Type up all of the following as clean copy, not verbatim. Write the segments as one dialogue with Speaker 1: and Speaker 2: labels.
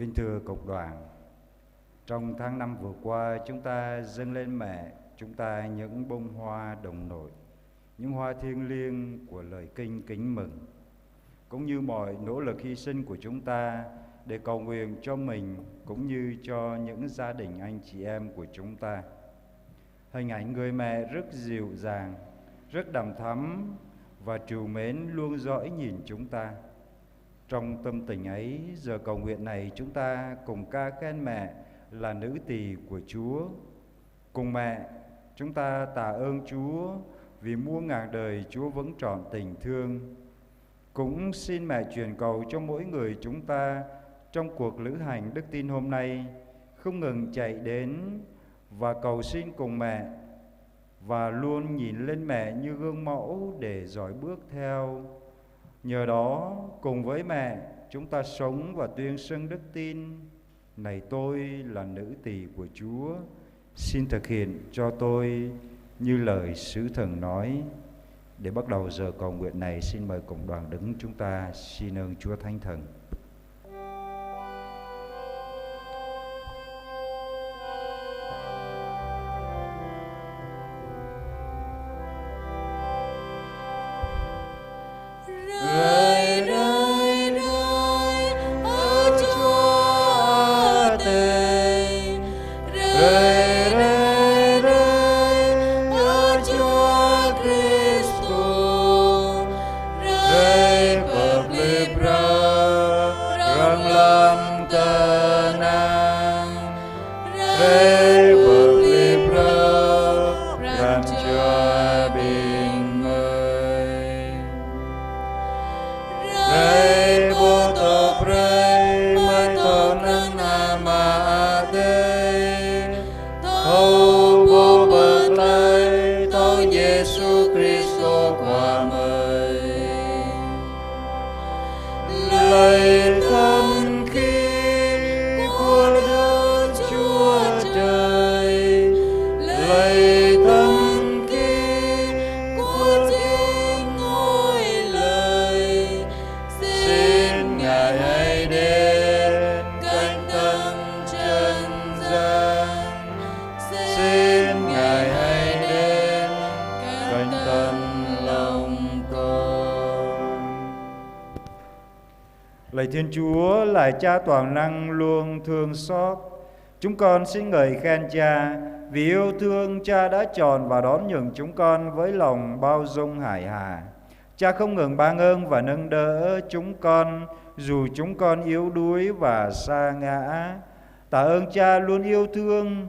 Speaker 1: Kính thưa cộng đoàn, trong tháng 5 vừa qua chúng ta dâng lên mẹ chúng ta những bông hoa đồng nội, những hoa thiêng liêng của lời kinh kính mừng, cũng như mọi nỗ lực hy sinh của chúng ta để cầu nguyện cho mình cũng như cho những gia đình anh chị em của chúng ta. Hình ảnh người mẹ rất dịu dàng, rất đằm thắm và trìu mến luôn dõi nhìn chúng ta. Trong tâm tình ấy, giờ cầu nguyện này chúng ta cùng ca khen mẹ là nữ tỳ của Chúa. Cùng mẹ, chúng ta tạ ơn Chúa vì muôn ngàn đời Chúa vẫn trọn tình thương. Cũng xin mẹ truyền cầu cho mỗi người chúng ta trong cuộc lữ hành đức tin hôm nay không ngừng chạy đến và cầu xin cùng mẹ và luôn nhìn lên mẹ như gương mẫu để dõi bước theo. Nhờ đó, cùng với mẹ, chúng ta sống và tuyên xưng đức tin. Này tôi là nữ tỳ của Chúa, xin thực hiện cho tôi như lời sứ thần nói. Để bắt đầu giờ cầu nguyện này, xin mời cộng đoàn đứng chúng ta xin ơn Chúa Thánh Thần. Lạy Thiên Chúa, là Cha toàn năng luôn thương xót, chúng con xin ngợi khen Cha vì yêu thương. Cha đã chọn và đón nhận chúng con với lòng bao dung hải hà. Cha không ngừng ban ơn và nâng đỡ chúng con dù chúng con yếu đuối và sa ngã. Tạ ơn Cha luôn yêu thương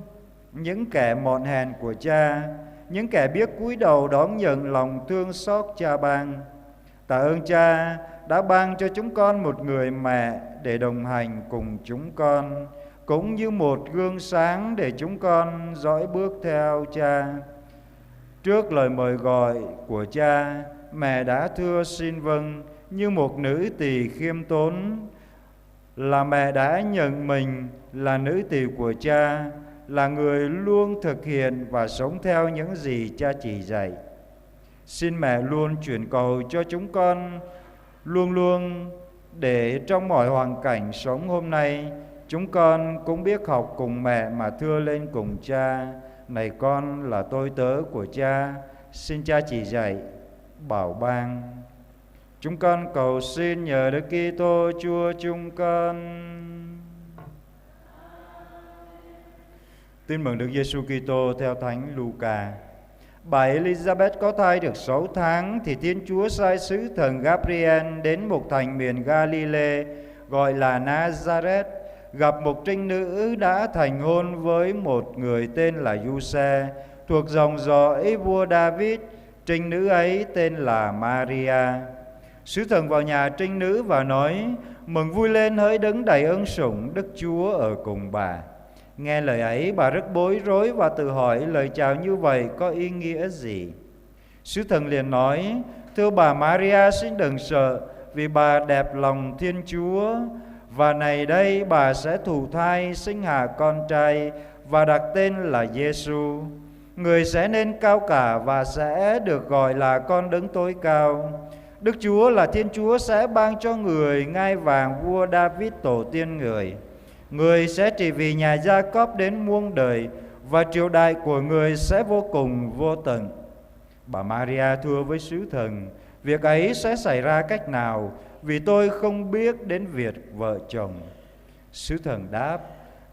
Speaker 1: những kẻ mọn hèn của Cha, những kẻ biết cúi đầu đón nhận lòng thương xót Cha ban. Tạ ơn Cha đã ban cho chúng con một người mẹ để đồng hành cùng chúng con, cũng như một gương sáng để chúng con dõi bước theo Cha. Trước lời mời gọi của Cha, mẹ đã thưa xin vâng như một nữ tỳ khiêm tốn. Là mẹ đã nhận mình là nữ tỳ của Cha, là người luôn thực hiện và sống theo những gì Cha chỉ dạy. Xin mẹ luôn chuyển cầu cho chúng con luôn luôn để trong mọi hoàn cảnh sống hôm nay, chúng con cũng biết học cùng mẹ mà thưa lên cùng Cha. Này con là tôi tớ của Cha, xin Cha chỉ dạy, bảo ban. Chúng con cầu xin nhờ Đức Kitô Chúa chúng con. Tin mừng Đức Giêsu Kitô theo Thánh Luca. Bà Elizabeth có thai được 6 tháng thì Thiên Chúa sai sứ thần Gabriel đến một thành miền Galilee gọi là Nazareth, gặp một trinh nữ đã thành hôn với một người tên là Giuse, thuộc dòng dõi vua David. Trinh nữ ấy tên là Maria. Sứ thần vào nhà trinh nữ và nói: Mừng vui lên hỡi đấng đầy ơn sủng, Đức Chúa ở cùng bà. Nghe lời ấy, bà rất bối rối và tự hỏi lời chào như vậy có ý nghĩa gì. Sứ thần liền nói: Thưa bà Maria, xin đừng sợ, vì bà đẹp lòng Thiên Chúa. Và này đây, bà sẽ thụ thai sinh hạ con trai và đặt tên là Giêsu. Người sẽ nên cao cả và sẽ được gọi là con đấng tối cao. Đức Chúa là Thiên Chúa sẽ ban cho người ngai vàng vua David tổ tiên người. Người sẽ trị vì nhà Gia-cốp đến muôn đời, và triều đại của người sẽ vô cùng vô tận. Bà Maria thưa với sứ thần: Việc ấy sẽ xảy ra cách nào, vì tôi không biết đến việc vợ chồng. Sứ thần đáp: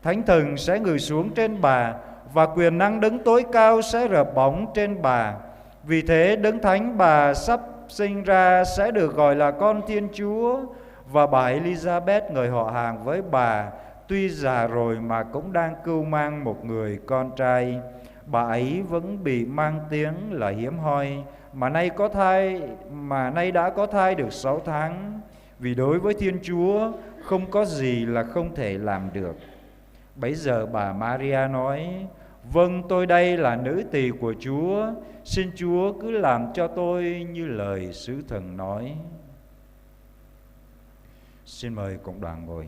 Speaker 1: Thánh thần sẽ ngự xuống trên bà, và quyền năng Đấng Tối Cao sẽ rợp bóng trên bà. Vì thế Đấng Thánh bà sắp sinh ra sẽ được gọi là con Thiên Chúa. Và bà Elizabeth, người họ hàng với bà, tuy già rồi mà cũng đang cưu mang một người con trai. Bà ấy vẫn bị mang tiếng là hiếm hoi, mà nay đã có thai được 6 tháng. Vì đối với Thiên Chúa không có gì là không thể làm được. Bấy giờ bà Maria nói: Vâng, tôi đây là nữ tỳ của Chúa, xin Chúa cứ làm cho tôi như lời sứ thần nói. Xin mời cộng đoàn ngồi.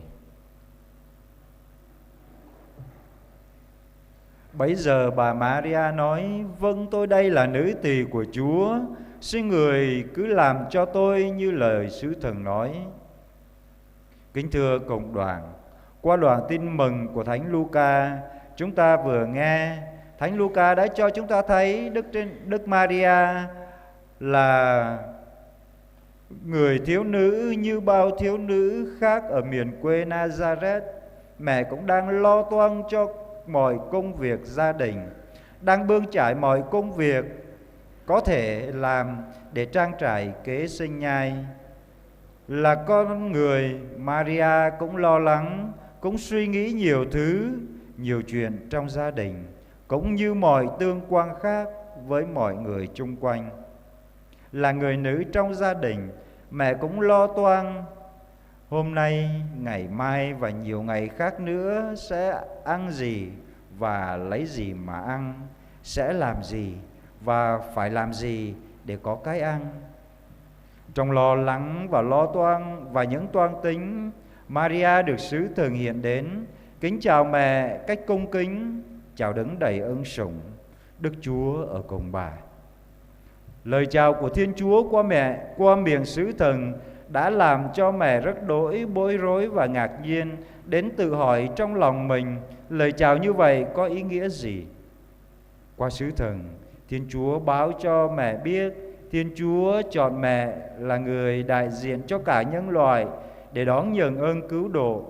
Speaker 1: Bấy giờ bà Maria nói: Vâng, tôi đây là nữ tỳ của Chúa, xin người cứ làm cho tôi như lời sứ thần nói. Kính thưa cộng đoàn, qua đoạn tin mừng của Thánh Luca, chúng ta vừa nghe, Thánh Luca đã cho chúng ta thấy Đức Maria là người thiếu nữ như bao thiếu nữ khác ở miền quê Nazareth. Mẹ cũng đang lo toan cho mọi công việc gia đình, đang bươn trải mọi công việc có thể làm để trang trải kế sinh nhai. Là con người, Maria cũng lo lắng, cũng suy nghĩ nhiều thứ, nhiều chuyện trong gia đình, cũng như mọi tương quan khác với mọi người chung quanh. Là người nữ trong gia đình, mẹ cũng lo toan hôm nay, ngày mai và nhiều ngày khác nữa sẽ ăn gì và lấy gì mà ăn, sẽ làm gì và phải làm gì để có cái ăn. Trong lo lắng và lo toan và những toan tính, Maria được sứ thần hiện đến, kính chào mẹ cách cung kính, chào Đấng đầy ân sủng, Đức Chúa ở cùng bà. Lời chào của Thiên Chúa qua miệng sứ thần đã làm cho mẹ rất bối rối và ngạc nhiên, đến tự hỏi trong lòng mình lời chào như vậy có ý nghĩa gì. Qua sứ thần, Thiên Chúa báo cho mẹ biết Thiên Chúa chọn mẹ là người đại diện cho cả nhân loại để đón nhận ơn cứu độ.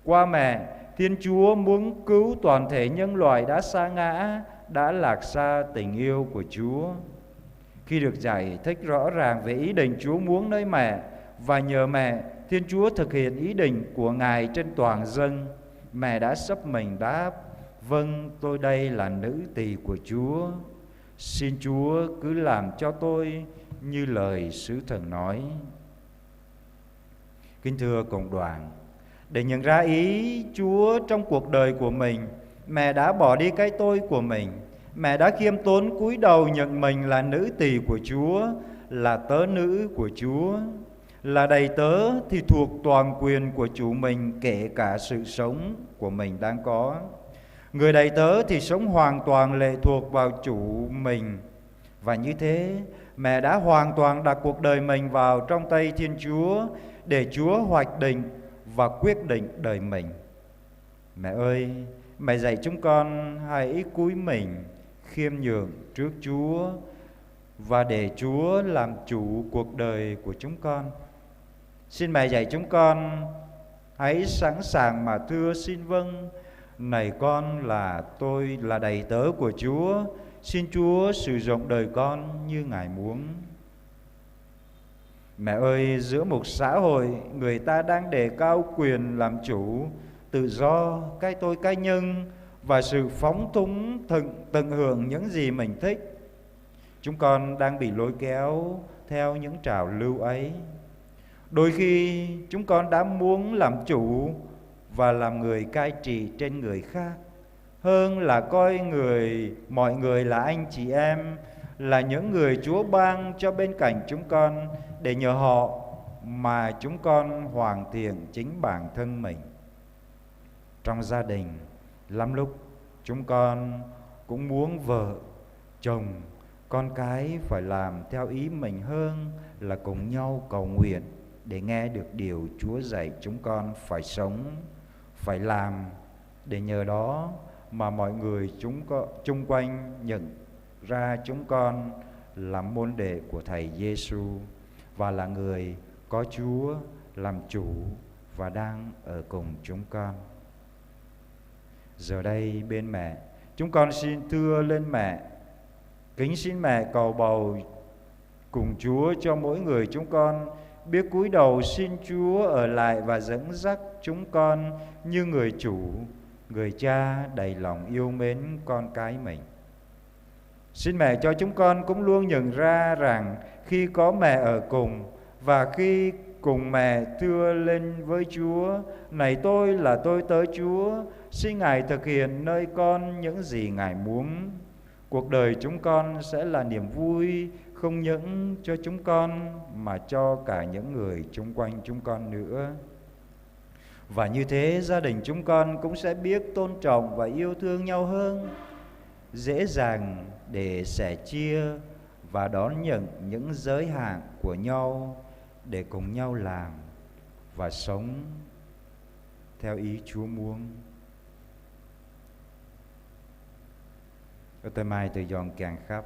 Speaker 1: Qua mẹ, Thiên Chúa muốn cứu toàn thể nhân loại đã sa ngã, đã lạc xa tình yêu của Chúa. Khi được giải thích rõ ràng về ý định Chúa muốn nơi mẹ và nhờ mẹ, Thiên Chúa thực hiện ý định của Ngài trên toàn dân, mẹ đã xấp mình đáp: Vâng, tôi đây là nữ tỳ của Chúa, xin Chúa cứ làm cho tôi như lời sứ thần nói. Kính thưa cộng đoàn, để nhận ra ý Chúa trong cuộc đời của mình, mẹ đã bỏ đi cái tôi của mình. Mẹ đã khiêm tốn cúi đầu nhận mình là nữ tỳ của Chúa, là tớ nữ của Chúa. Là đầy tớ thì thuộc toàn quyền của chủ mình, kể cả sự sống của mình đang có. Người đầy tớ thì sống hoàn toàn lệ thuộc vào chủ mình. Và như thế, mẹ đã hoàn toàn đặt cuộc đời mình vào trong tay Thiên Chúa, để Chúa hoạch định và quyết định đời mình. Mẹ ơi, mẹ dạy chúng con hãy cúi mình khiêm nhường trước Chúa và để Chúa làm chủ cuộc đời của chúng con. Xin mẹ dạy chúng con hãy sẵn sàng mà thưa xin vâng: Này con là tôi là đầy tớ của Chúa, xin Chúa sử dụng đời con như Ngài muốn. Mẹ ơi, giữa một xã hội người ta đang đề cao quyền làm chủ, tự do, cái tôi cá nhân và sự phóng túng tận hưởng những gì mình thích, chúng con đang bị lôi kéo theo những trào lưu ấy. Đôi khi chúng con đã muốn làm chủ và làm người cai trị trên người khác, hơn là coi mọi người là anh chị em, là những người Chúa ban cho bên cạnh chúng con, để nhờ họ mà chúng con hoàn thiện chính bản thân mình. Trong gia đình, lắm lúc chúng con cũng muốn vợ, chồng, con cái phải làm theo ý mình hơn là cùng nhau cầu nguyện để nghe được điều Chúa dạy chúng con phải sống, phải làm để nhờ đó mà mọi người chung quanh nhận ra chúng con là môn đệ của Thầy Giêsu và là người có Chúa làm chủ và đang ở cùng chúng con. Giờ đây bên mẹ, chúng con xin thưa lên mẹ, kính xin mẹ cầu bầu cùng Chúa cho mỗi người chúng con biết cúi đầu xin Chúa ở lại và dẫn dắt chúng con như người chủ, người cha đầy lòng yêu mến con cái mình. Xin mẹ cho chúng con cũng luôn nhận ra rằng khi có mẹ ở cùng và khi cùng mẹ thưa lên với Chúa, này tôi là tôi tới Chúa, xin Ngài thực hiện nơi con những gì Ngài muốn. Cuộc đời chúng con sẽ là niềm vui không những cho chúng con mà cho cả những người chung quanh chúng con nữa. Và như thế gia đình chúng con cũng sẽ biết tôn trọng và yêu thương nhau hơn, dễ dàng để sẻ chia và đón nhận những giới hạn của nhau để cùng nhau làm và sống theo ý Chúa muốn. Tôi mai từ dọn càng khắp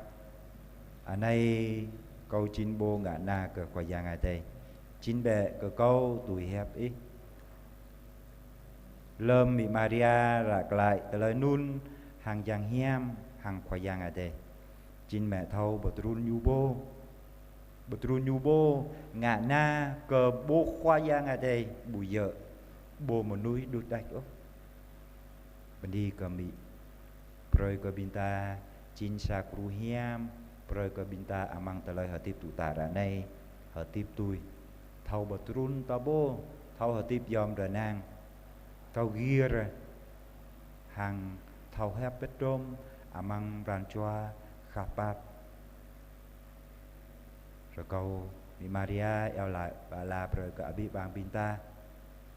Speaker 1: ở đây câu chín bô ngã na cờ quả giang ai tây chín bệ cờ câu tuổi hẹp ít lâm bị Maria rạc lại từ lời nun hàng giang hiam hàng quả giang ai tây chín mẹ thâu bật run nhu bô ngã na cờ bô khoa giang ai tây bùi dợ bô một núi đút đạch ốc bên đi cờ mỹ rồi cờ binta chín sa kru hiam rồi cờ binta amang talai hợp tiếp tụ tả ra này hợp tiếp tôi thâu bật run ta bô thâu hợp tiếp dòm ra nàng thâu ghia ra hàng thâu hẹp bết rôm amang ran choa khapat rồi câu bị Maria eo lại và là rồi cả bị bang binta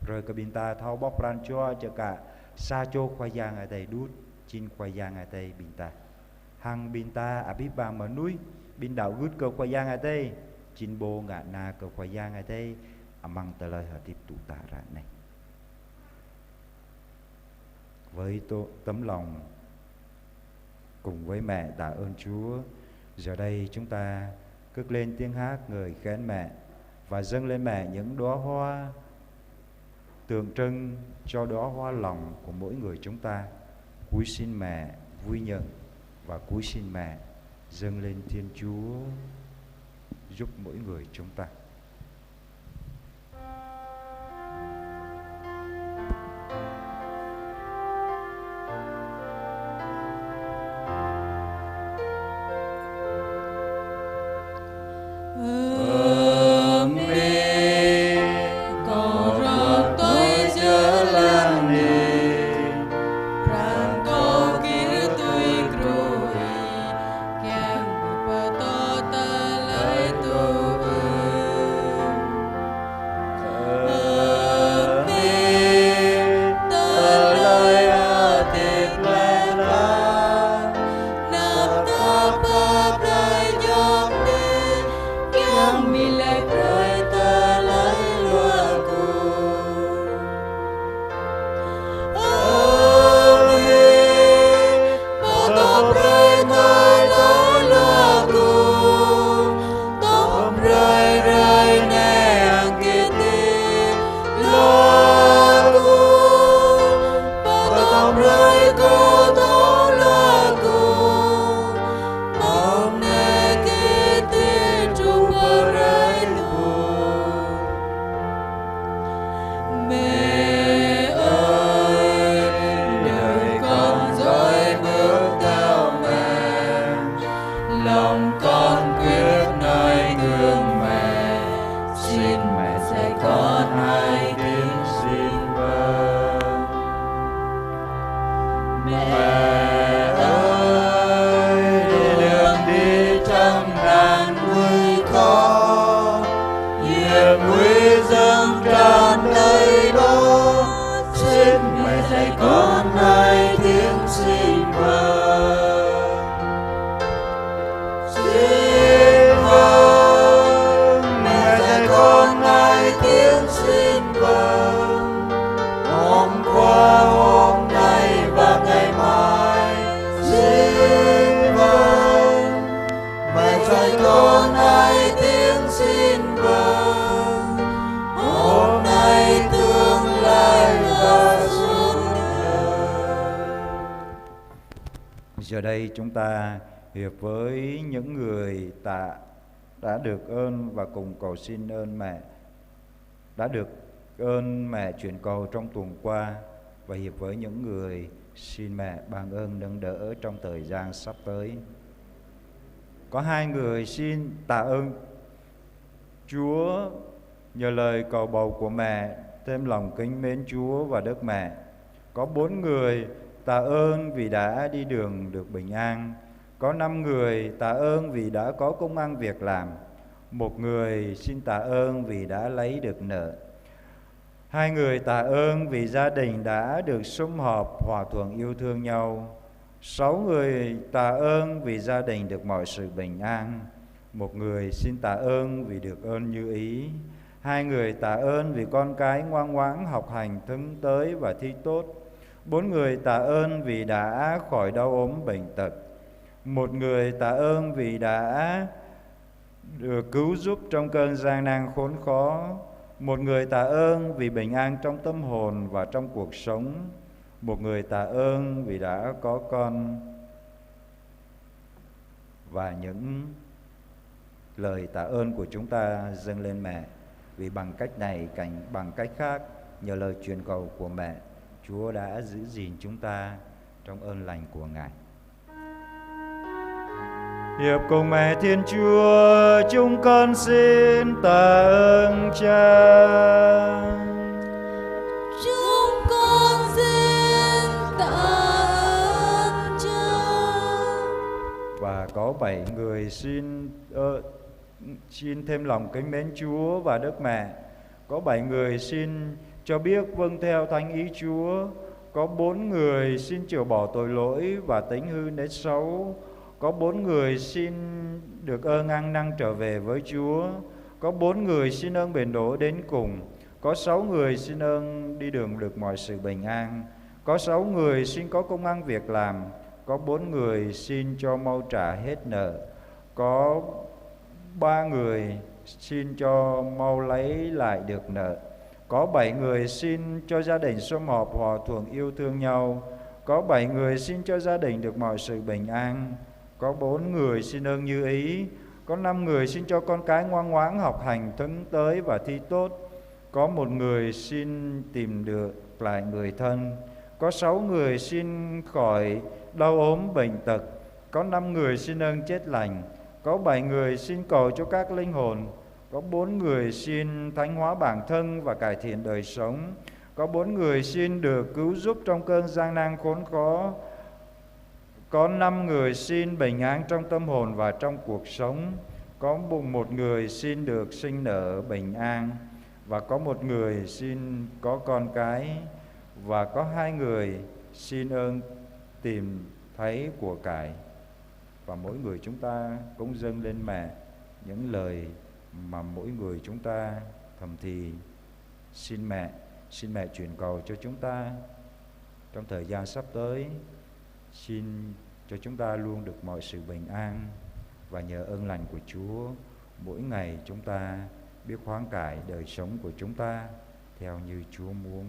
Speaker 1: rồi cờ binta thâu bóc ran choa cho cả sa chô khoai giang ở đây đút chín khoai giang ở đây binta hang binta abib bang mà núi bin đạo gút cơ khoai giang ở đây chín bô ngã na cơ khoai giang ở đây amang tờ lời hợp tiếp tụ tả ra này với tấm lòng cùng với mẹ tạ ơn Chúa. Giờ đây chúng ta cất lên tiếng hát ngợi khen mẹ và dâng lên mẹ những đóa hoa tượng trưng cho đóa hoa lòng của mỗi người chúng ta. Cúi xin mẹ vui nhận và cúi xin mẹ dâng lên Thiên Chúa giúp mỗi người chúng ta. đây chúng ta hiệp với những người đã được ơn và cùng cầu xin ơn mẹ, đã được ơn mẹ truyền cầu trong tuần qua, và hiệp với những người xin mẹ ban ơn nâng đỡ trong thời gian sắp tới. Có 2 người xin tạ ơn Chúa nhờ lời cầu bầu của mẹ, thêm lòng kính mến Chúa và Đức Mẹ. Có 4 người tạ ơn vì đã đi đường được bình an. Có 5 người tạ ơn vì đã có công ăn việc làm. 1 người xin tạ ơn vì đã lấy được nợ. 2 người tạ ơn vì gia đình đã được sum họp hòa thuận yêu thương nhau. 6 người tạ ơn vì gia đình được mọi sự bình an. 1 người xin tạ ơn vì được ơn như ý. 2 người tạ ơn vì con cái ngoan ngoãn học hành thứng tới và thi tốt. 4 người tạ ơn vì đã khỏi đau ốm bệnh tật. 1 người tạ ơn vì đã được cứu giúp trong cơn gian nan khốn khó. 1 người tạ ơn vì bình an trong tâm hồn và trong cuộc sống. 1 người tạ ơn vì đã có con. Và những lời tạ ơn của chúng ta dâng lên mẹ, vì bằng cách này bằng cách khác, nhờ lời truyền cầu của mẹ, Chúa đã giữ gìn chúng ta trong ơn lành của Ngài. Hiệp cùng mẹ Thiên Chúa, chúng con xin tạ ơn Cha.
Speaker 2: Chúng con xin tạ ơn Cha.
Speaker 1: Và có 7 người xin thêm lòng kính mến Chúa và Đức Mẹ. Có 7 người xin cho biết vâng theo thánh ý Chúa. Có 4 người xin chịu bỏ tội lỗi và tính hư nết xấu. Có 4 người xin được ơn ăn năn trở về với Chúa. Có 4 người xin ơn bền đổ đến cùng. Có 6 người xin ơn đi đường được mọi sự bình an. Có 6 người xin có công ăn việc làm. Có 4 người xin cho mau trả hết nợ. Có 3 người xin cho mau lấy lại được nợ. Có 7 người xin cho gia đình sum họp hòa thuận yêu thương nhau. Có 7 người xin cho gia đình được mọi sự bình an. Có 4 người xin ơn như ý. Có 5 người xin cho con cái ngoan ngoãn học hành thứng tới và thi tốt. Có 1 người xin tìm được lại người thân. Có 6 người xin khỏi đau ốm bệnh tật. Có 5 người xin ơn chết lành. Có 7 người xin cầu cho các linh hồn. Có 4 người xin thánh hóa bản thân và cải thiện đời sống. Có 4 người xin được cứu giúp trong cơn gian nan khốn khó. Có 5 người xin bình an trong tâm hồn và trong cuộc sống. Có 1 người xin được sinh nở bình an. Và có 1 người xin có con cái. Và có 2 người xin ơn tìm thấy của cải. Và mỗi người chúng ta cũng dâng lên mẹ những lời mà mỗi người chúng ta thầm thì xin mẹ truyền cầu cho chúng ta trong thời gian sắp tới. Xin cho chúng ta luôn được mọi sự bình an, và nhờ ơn lành của Chúa, mỗi ngày chúng ta biết hoán cải đời sống của chúng ta theo như Chúa muốn.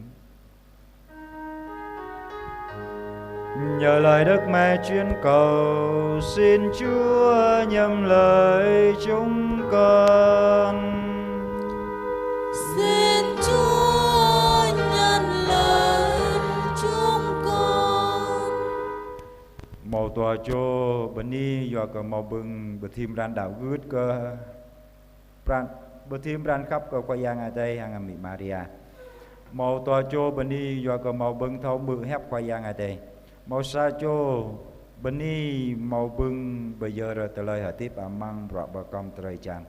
Speaker 1: Nhờ lời Đức Mẹ truyền cầu, xin Chúa nhậm lời chúng con.
Speaker 2: Xin Chúa nhận lời chúng con.
Speaker 1: Màu tòa cho beni do cả màu bừng bờ thim ran đạo gút cơ ran bờ thim ran khắp cơ qua giang ở đây hàng Mỹ Maria. Màu tòa cho beni do cả màu bừng thâu mự hép qua giang ở đây. Màu sa cho beni màu bừng bây giờ rồi từ lời hỏi tiếp mang rõ bà con trời chàng.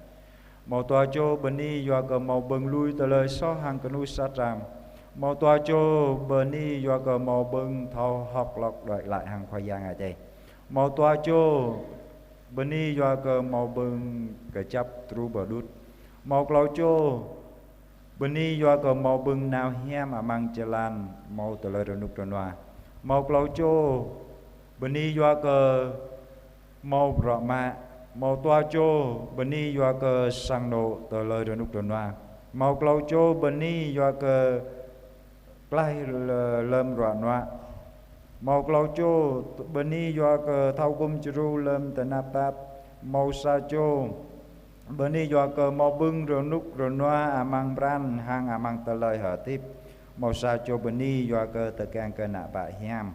Speaker 1: Màu tòa cho beni do cả màu bừng lui từ lời so hàng canu sát ram. Màu tòa cho beni do cả màu bừng thâu học lọc đợi lại hàng khoai giang ở đây. Màu tòa cho beni do cả màu bừng cái chấp tru bờ đút. Màu clau cho beni do cả màu bừng nào hem mang jalan màu từ lời renuk renua. Màu clau cho beni do cả màu rõ mạ. Màu toa cho beni do cả sang nộ từ lời renuk renua. Màu clau cho beni do cả plai lơm rõ noa. màu clau chô bên ni do cờ thâu cung chru lâm tận nạp tạp màu sa chô bên ni do cờ màu bưng rồi nút rồi noa mang bran hang mang tờ lời hở tiếp màu sa chô bên ni do cờ tờ can cờ nạ bạ hiam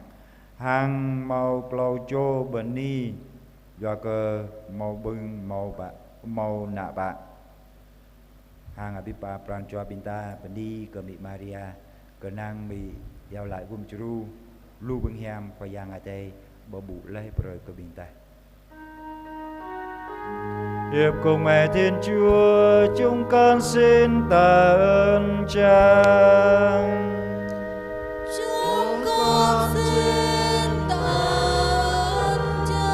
Speaker 1: hang màu clau chô bên ni do cờ màu bưng màu nạ bạ hang abipa pran cho binta bên đi cờ mị Maria cờ nang mị giao lại gum chru lu bưng hiam khoa giang ở đây bờ bụ lấy rồi cờ binta hiệp cùng mẹ Thiên Chúa chúng con xin tạ ơn Cha.
Speaker 2: Chúng con xin tạ ơn Cha.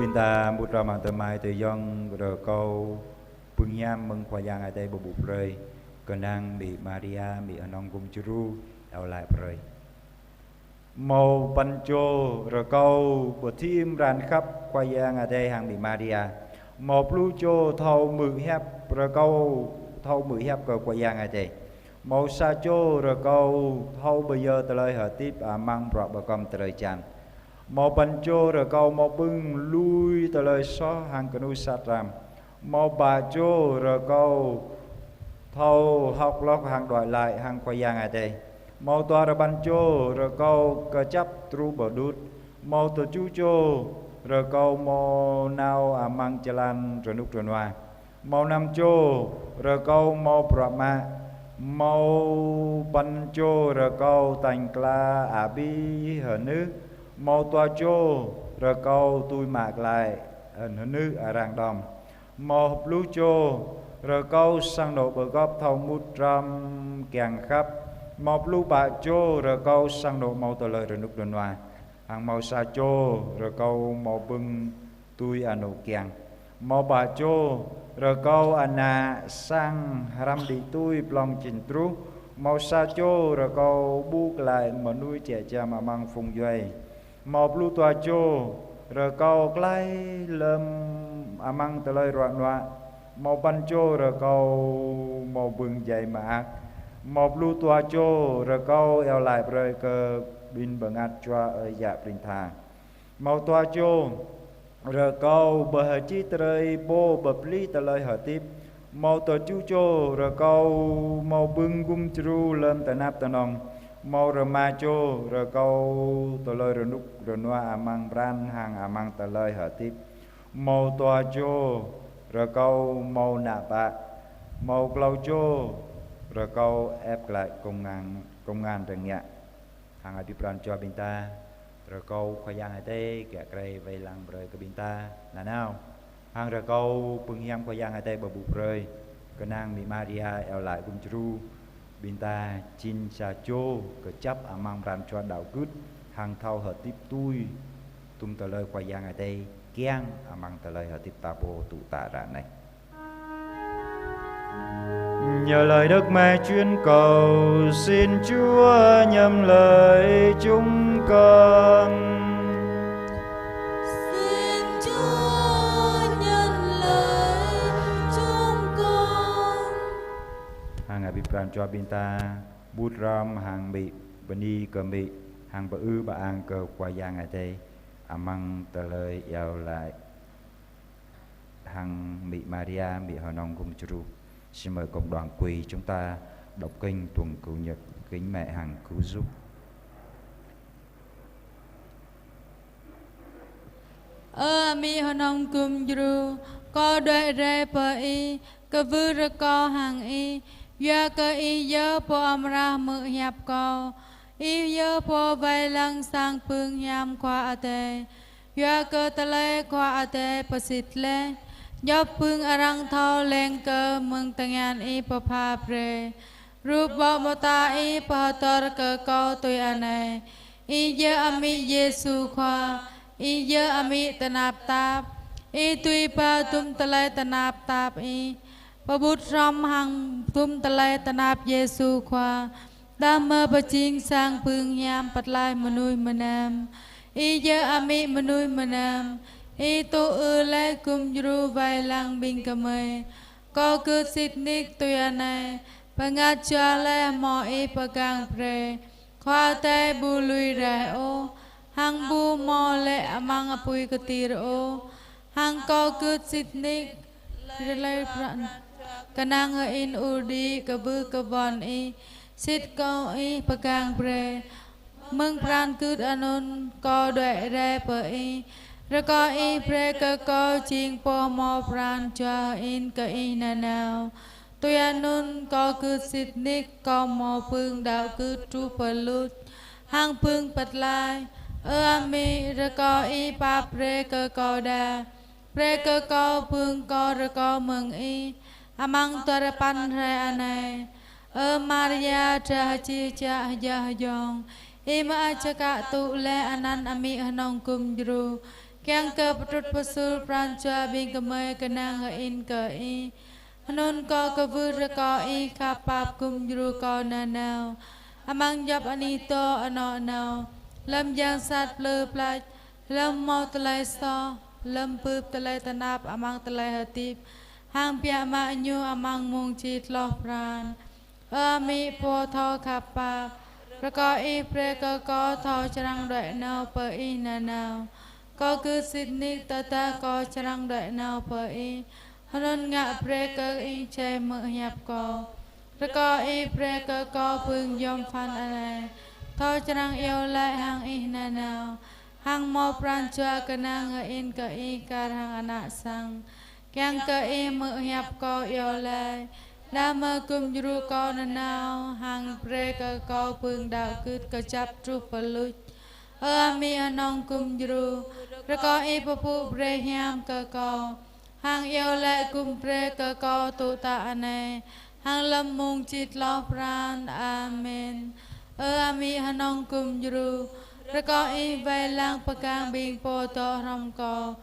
Speaker 1: Binta một ra mạng tờ mai từ dòng rồi câu bưng hiam mừng khoa giang ở đây bờ bụ rơi còn đang bị Maria bị anh ông cung chru đào lại rồi màu ban chô rồi câu của team ran khắp khoa giang ở đây hàng bị Maria màu blue chô thâu mười hẹp rồi câu thâu mười hẹp cờ khoa giang ở đây màu sa chô rồi câu thâu bây giờ tới lời hợp tiếp mang bọt bờ com tới lời chan màu ban chô rồi câu màu bưng lui tới lời xó hàng canu sát ram màu bà chô rồi câu thâu học lóc hàng đòi lại hàng khoa giang ở đây màu toa rồi ban chô rồi câu cờ chấp tru bờ đút màu tổ chú chô rồi câu màu nào mang chalan rồi nút rồi noa màu nam chô rồi câu màu brahma màu ban chô rồi câu thành kla bi hở nước màu toa chô rồi câu tôi mạc lại hở nước ở ràng đom màu blue chô rồi câu sang độ bờ góp thâu mút ram kèng khắp màu blue bạc chô rồi câu sang độ màu tờ lời rồi nút đơn hoa hàng màu sa chô rồi câu màu bưng tui nụ kèng màu bạc chô rồi câu anna sang ram đi tui plong chỉnh tru màu sa chô rồi câu buộc lại mà nuôi trẻ cha mà mang phùng duy màu blue toa chô rồi câu clay lâm mang tờ lời roạn noa màu ban chô rồi câu màu bừng dày mà ác màu blue toa chô rồi câu eo lại rồi cơ bin bằng át cho ở dạ bình thà màu toa chô rồi câu bờ hờ chi trời bô bờ pli tờ lời hở tiếp màu tờ chú chô rồi câu màu bưng gum chru lâm tờ nạp tờ nòng màu rờ ma chô rồi câu tờ lời rồi nút rồi noa mang bran hàng mang tờ lời hở tiếp màu toa chô rồi câu màu nạ bạ màu clau chô rồi câu ép lại công ngàn rừng nhạ hàng ở bipran cho binta rồi câu khoa giang ở đây kẻ cây vây lăng rồi cái binta là nào hàng rồi câu bưng hiam khoa giang ở đây bờ bụp rơi cái nàng bị Maria eo lại cung chru binta chin sa chô cái chấp mang ran cho đạo cướp hàng thâu hợp tiếp tui tung tờ lời khoa giang ở đây kiang mang tờ lời hợp tiếp ta bồ tụ tạ ra này nhờ lời Đức Mẹ chuyên cầu xin Chúa nhầm lời chúng con.
Speaker 2: Xin Chúa nhận lời chúng con.
Speaker 1: Hàng ngày bị pran cho binta bút ram hàng bị bani cờ bị hàng bờ ư bà an cờ qua giang ngày đây mang tờ lời yêu lại hàng bị Maria bị họ nong cùng chru. Xin mời cộng đoàn quỳ chúng ta đọc kinh tuần cựu nhật kính mẹ hằng cứu giúp.
Speaker 2: Mi honong kum jru ko đôi re pa i ka vu ra ko hang i ya ka i yo po amra mu hiap ko i yo po vai lang sang pương hiam kwa ate ya ka tale kwa ate pasit le do pương arang thao lên cơ mừng tangan i pa pha pre rup bo mota i pa tor cơ ko tôi ane i ye ami Yesu khoa i ye ami tanap tap i tui pa tum talai tanap tap i pa bút rom hang tum talai tanap Yesu khoa đam mơ pa ching sang pương nham pat lai manui manam i ye ami manui manam i tu lai kum jru vai lang bing kamay ko cứ sit nik tôi ane pangat cha le mo i pagang pre khoa tê bu lui rè ô hang bu mò lệ mang apui cơ tì ô hang co cướp xịt nick lê prạn kanang in udi cơ bư cơ bon y xịt co y pagang pre mừng pran cướp anon co đuệ rè bờ y rồi co y pre cơ co chiên po mò pran cho in cơ y nà nào tôi anon co cướp xịt nick co mò phương đạo cướp tru pờ lút hang phương bật lai ami rồi co y pa pre cơ co đà pre cơ co phương co rồi co mừng y amang tua pan re anai Maria cha chi cha ya yong ima chaka tu le anan ami hanong kum jru kyang ke patut pasul prancha bing kemai kenang in ke i hanon ko ke vur ko i kapap kum jru ko na nao amang yap anito ano nao lam yang sat plơ plach lam mau tlai so lam pup tlai tanap amang tlai hatip hang pia ma nyu amang mung chit lo pran mi po tho kapap rồi có y pre có thọ trăng đợi nào per y na nào có cứ xin nick ta có trăng đợi nào per y hơn ngạ pre cơ y che mơ hiệp rồi có y pre có phương dòng phan anh thọ trăng yêu lại hàng y na nào hàng mò pran chua cơ năng in cơ y cả hàng anak sang kyang cơ y mơ hiệp có yêu lại Nama kum juru ko nanau hang pre ko phương đạo cướp cơ chắp tru palut ami anong kum juru re ko i papu pre hiam ko hang yêu lại kum pre ko tu ta ane hang lam mung chit lo pran amen ami anong kum juru re ko i vai lang pakang bing po to ram ko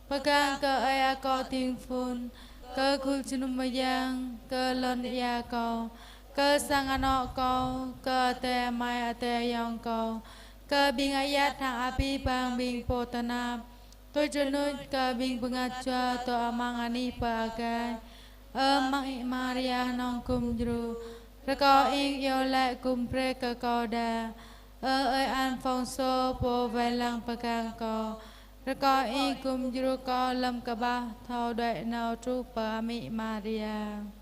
Speaker 2: pakang cơ ai ko ting phun cơ khu chunum yang cơ lon ya ko cơ sang ano ko cơ te mai te yong ko cơ bing ayat hang api bang bing potana tôi chunut cơ bing bungat cho to amang ani pa ga mang Maria nong kum jru re ko ing yo la kum pre cơ ko da ơi an phong so po vai lang pakang ko rồi có y kum juru có lâm cả ba thao đệ nào tru pa mi Maria